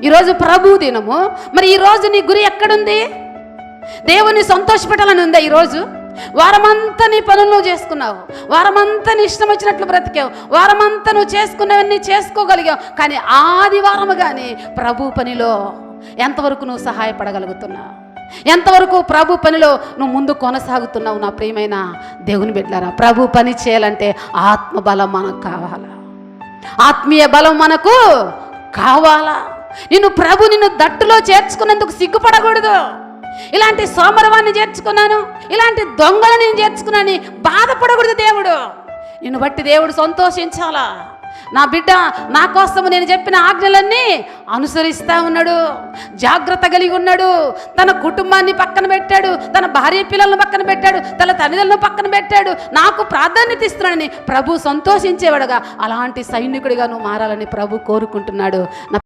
ఈరోజు ప్రభు దినము. మరి ఈరోజు నీ గురి ఎక్కడుంది? దేవుని సంతోషపెట్టాలని ఉందా? ఈరోజు వారమంతా నీ పనులు నువ్వు చేసుకున్నావు, వారమంతా నీ ఇష్టం వచ్చినట్లు బ్రతికావు, వారమంతా నువ్వు చేసుకున్నవన్నీ చేసుకోగలిగావు. కానీ ఆదివారము కానీ ప్రభు పనిలో ఎంతవరకు నువ్వు సహాయపడగలుగుతున్నావు? ఎంతవరకు ప్రభు పనిలో నువ్వు ముందు కొనసాగుతున్నావు? నా ప్రియమైన దేవుని బిడ్డలారా, ప్రభు పని చేయాలంటే ఆత్మబలం మనకు కావాలా, ఆత్మీయ బలం మనకు కావాలా. నిన్ను దట్టులో చేర్చుకున్నందుకు సిగ్గుపడకూడదు. ఇలాంటి సోమరవాన్ని చేర్చుకున్నాను, ఇలాంటి దొంగలు నేను చేర్చుకున్నాను బాధపడకూడదు. దేవుడు నిన్ను బట్టి దేవుడు సంతోషించాలా. నా బిడ్డ నా కోసము నేను చెప్పిన ఆజ్ఞలన్నీ అనుసరిస్తూ ఉన్నాడు, జాగ్రత్త కలిగి ఉన్నాడు. తన కుటుంబాన్ని పక్కన పెట్టాడు, తన భార్య పిల్లలను పక్కన పెట్టాడు, తన తల్లిదండ్రులను పక్కన పెట్టాడు. నాకు ప్రాధాన్యత ఇస్తున్నాడని ప్రభు సంతోషించేవాడుగా అలాంటి సైనికుడిగా నువ్వు మారాలని ప్రభు కోరుకుంటున్నాడు.